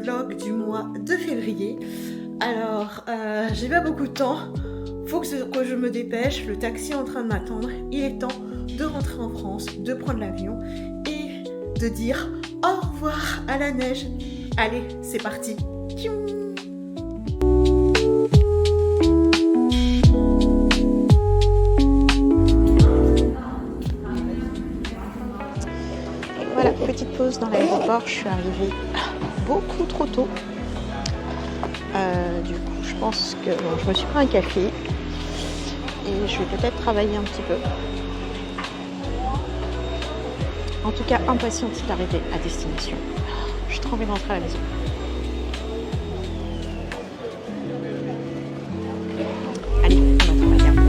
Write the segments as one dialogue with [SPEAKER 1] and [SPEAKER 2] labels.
[SPEAKER 1] vlog du mois de février. Alors, j'ai pas beaucoup de temps, faut que je me dépêche, le taxi est en train de m'attendre, il est temps de rentrer en France, de prendre l'avion et de dire au revoir à la neige. Allez, c'est parti. Voilà, petite pause dans l'aéroport, je suis arrivée beaucoup trop tôt. Du coup, je pense que je me suis pris un café et je vais peut-être travailler un petit peu. En tout cas, impatiente d'arriver à destination. J'ai trop envie de rentrer à la maison. Allez, on va travailler un peu.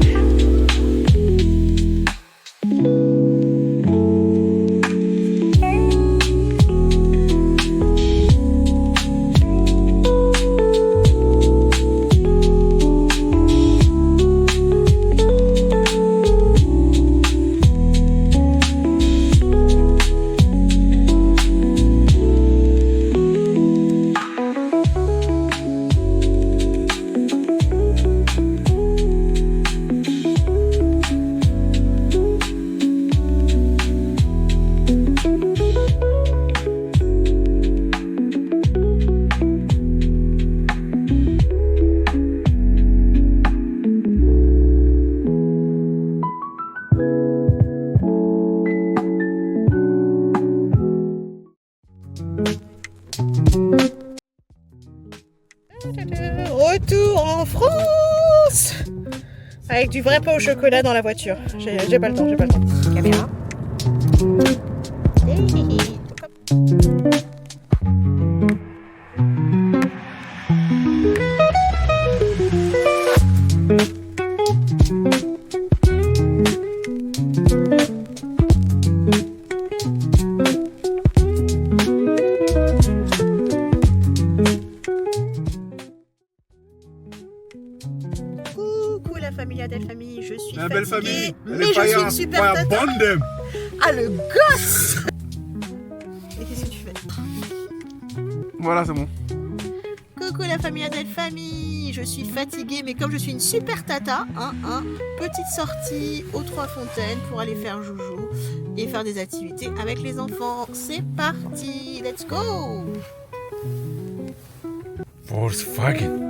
[SPEAKER 1] Retour en France avec du vrai pain au chocolat dans la voiture. J'ai pas le temps, Caméra. La famille Adèle Famille, je suis
[SPEAKER 2] la belle
[SPEAKER 1] fatiguée,
[SPEAKER 2] famille.
[SPEAKER 1] Mais je suis une super tata. Ah, le gosse. Et qu'est-ce que tu fais?
[SPEAKER 2] Voilà, c'est bon.
[SPEAKER 1] Coucou la famille Adèle Famille, je suis fatiguée, mais comme je suis une super tata, petite sortie aux Trois Fontaines pour aller faire joujou et faire des activités avec les enfants. C'est parti, let's go.
[SPEAKER 2] Volkswagen.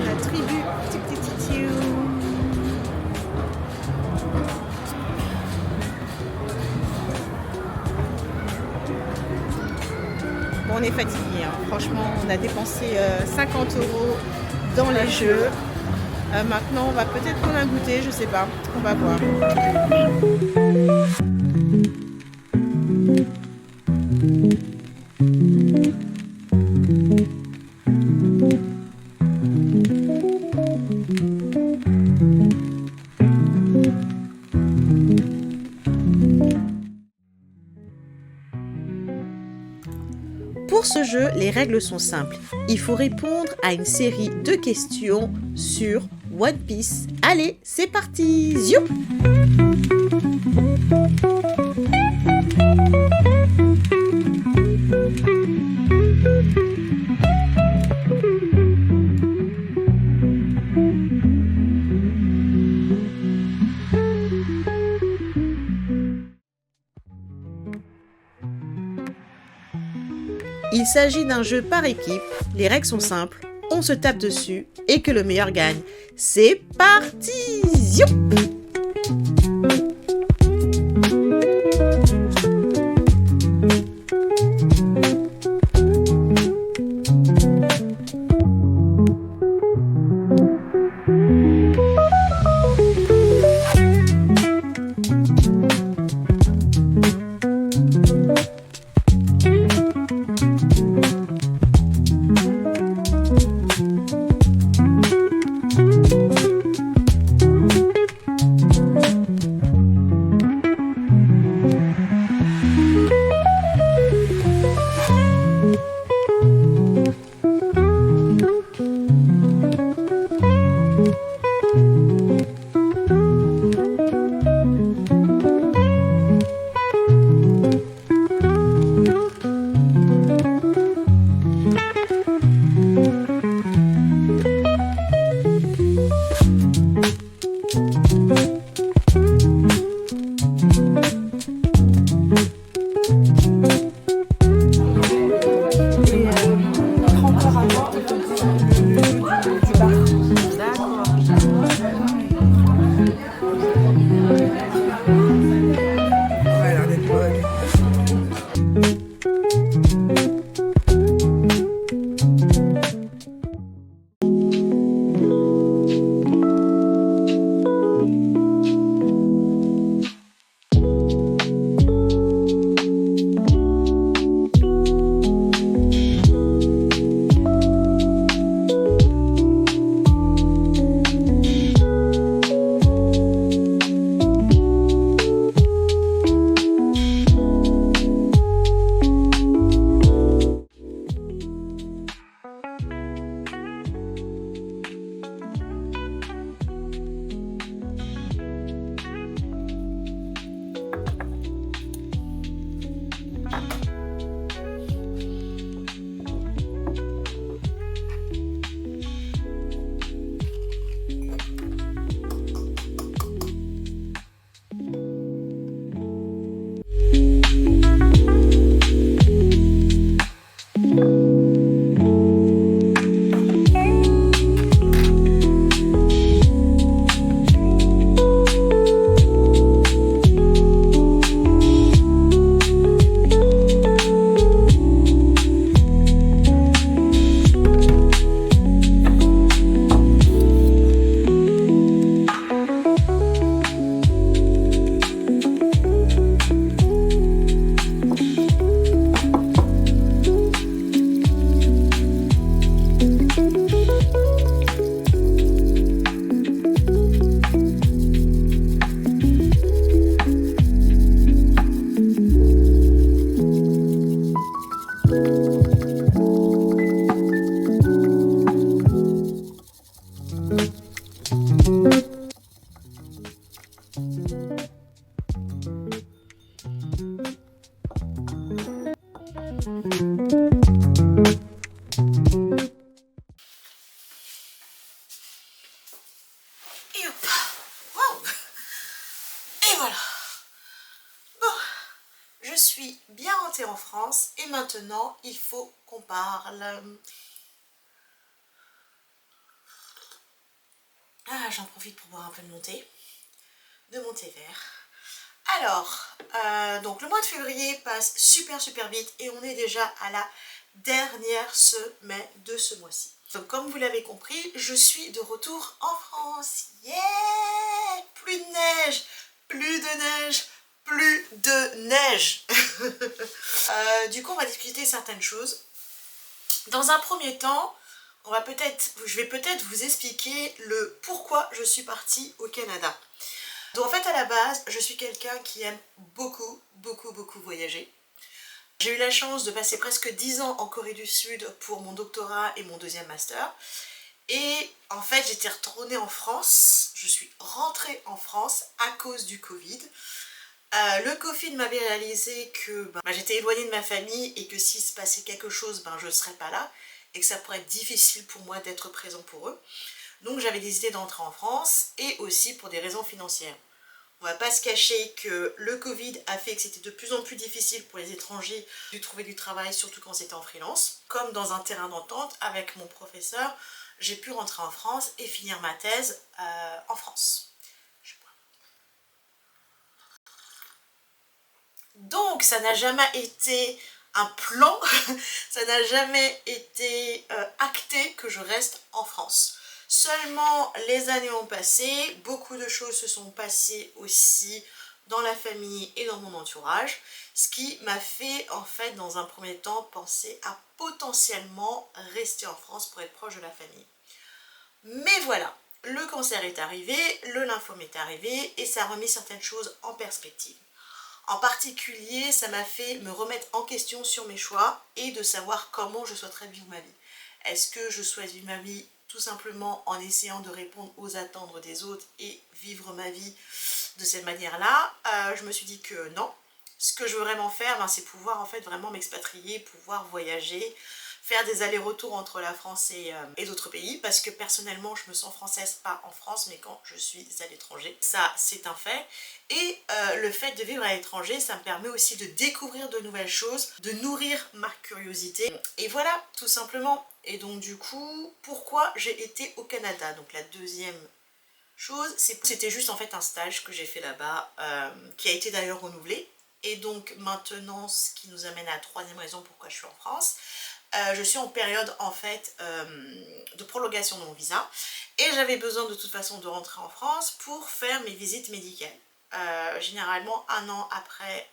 [SPEAKER 2] La tribu. Bon, on est fatigué, franchement, on a dépensé 50 € dans les jeux. Maintenant, on va peut-être prendre un goûter, je sais pas, on va voir. Pour ce jeu, les règles sont simples. Il faut répondre à une série de questions sur One Piece. Allez, c'est parti! Ziou! Il s'agit d'un jeu par équipe, les règles sont simples, on se tape dessus et que le meilleur gagne. C'est parti! Youp!
[SPEAKER 1] Et hop. Wow. Et voilà. Bon, je suis bien rentrée en France et maintenant il faut qu'on parle. Ah, j'en profite pour boire un peu de mon thé vert. Alors, donc le mois de février passe super vite et on est déjà à la dernière semaine de ce mois-ci. Donc comme vous l'avez compris, je suis de retour en France. Yeah! Plus de neige, plus de neige, plus de neige. Du coup, on va discuter certaines choses. Dans un premier temps, je vais peut-être vous expliquer le pourquoi je suis partie au Canada. Donc en fait, à la base, je suis quelqu'un qui aime beaucoup voyager. J'ai eu la chance de passer presque 10 ans en Corée du Sud pour mon doctorat et mon deuxième master. Et en fait, j'étais retournée en France, je suis rentrée en France à cause du Covid. Le Covid m'avait réalisé que j'étais éloignée de ma famille et que s'il se passait quelque chose, je ne serais pas là et que ça pourrait être difficile pour moi d'être présent pour eux. Donc j'avais décidé d'entrer en France et aussi pour des raisons financières. On va pas se cacher que le Covid a fait que c'était de plus en plus difficile pour les étrangers de trouver du travail, surtout quand c'était en freelance. Comme dans un terrain d'entente avec mon professeur, j'ai pu rentrer en France et finir ma thèse en France. Donc ça n'a jamais été un plan, ça n'a jamais été acté que je reste en France. Seulement les années ont passé, beaucoup de choses se sont passées aussi dans la famille et dans mon entourage, ce qui m'a fait en fait dans un premier temps penser à potentiellement rester en France pour être proche de la famille. Mais voilà, le cancer est arrivé, le lymphome est arrivé et ça a remis certaines choses en perspective. En particulier, ça m'a fait me remettre en question sur mes choix et de savoir comment je souhaiterais vivre ma vie. Est-ce que je souhaite vivre ma vie tout simplement en essayant de répondre aux attentes des autres et vivre ma vie de cette manière-là? Je me suis dit que non. Ce que je veux vraiment faire, c'est pouvoir en fait vraiment m'expatrier, pouvoir voyager, faire des allers-retours entre la France et d'autres pays, parce que personnellement je me sens française, pas en France, mais quand je suis à l'étranger. Ça, c'est un fait. Et le fait de vivre à l'étranger, ça me permet aussi de découvrir de nouvelles choses, de nourrir ma curiosité. Et voilà, tout simplement. Et donc du coup, pourquoi j'ai été au Canada? Donc la deuxième chose, c'était juste en fait un stage que j'ai fait là-bas, qui a été d'ailleurs renouvelé. Et donc maintenant, ce qui nous amène à la troisième raison pourquoi je suis en France. Je suis en période en fait de prolongation de mon visa et j'avais besoin de toute façon de rentrer en France pour faire mes visites médicales. Généralement 1 an après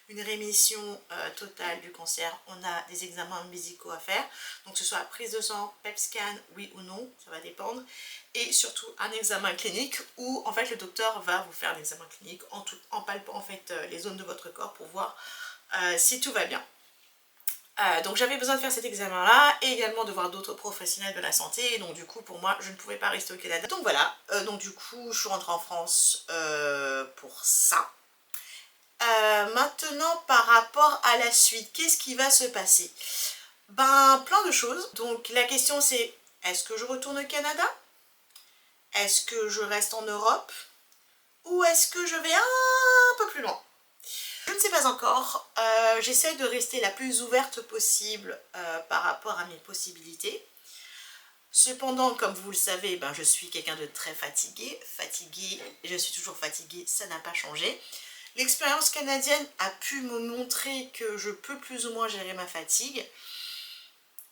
[SPEAKER 1] une rémission totale du cancer, on a des examens médicaux à faire, donc que ce soit prise de sang, PET scan, oui ou non, ça va dépendre, et surtout un examen clinique où en fait le docteur va vous faire un examen clinique en palpant en fait les zones de votre corps pour voir si tout va bien. Donc j'avais besoin de faire cet examen là et également de voir d'autres professionnels de la santé, et donc du coup pour moi je ne pouvais pas rester au Canada. Donc voilà, donc du coup je suis rentrée en France pour ça. Maintenant par rapport à la suite, qu'est-ce qui va se passer? Plein de choses. Donc la question c'est, est-ce que je retourne au Canada? Est-ce que je reste en Europe? Ou est-ce que je vais un peu plus loin? Je ne sais pas encore, j'essaie de rester la plus ouverte possible par rapport à mes possibilités. Cependant, comme vous le savez, je suis quelqu'un de très fatigué, je suis toujours fatiguée, ça n'a pas changé. L'expérience canadienne a pu me montrer que je peux plus ou moins gérer ma fatigue,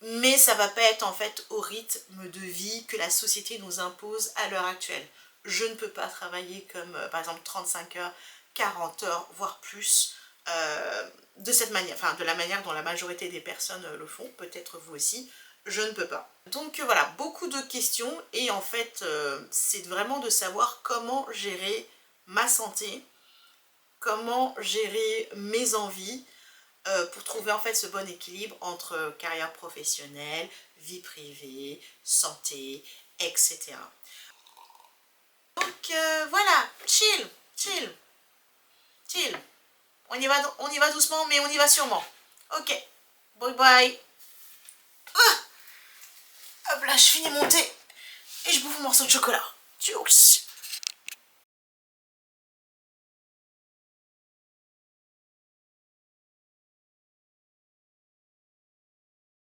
[SPEAKER 1] mais ça ne va pas être en fait au rythme de vie que la société nous impose à l'heure actuelle. Je ne peux pas travailler comme par exemple 35 heures, 40 heures, voire plus, de cette manière, enfin de la manière dont la majorité des personnes le font, peut-être vous aussi, je ne peux pas. Donc voilà, beaucoup de questions, et en fait c'est vraiment de savoir comment gérer ma santé, comment gérer mes envies, pour trouver en fait ce bon équilibre entre carrière professionnelle, vie privée, santé, etc. Donc voilà, chill. On y va doucement, mais on y va sûrement. Ok, bye bye. Hop là, je finis mon thé et je bouffe un morceau de chocolat. Tchouks.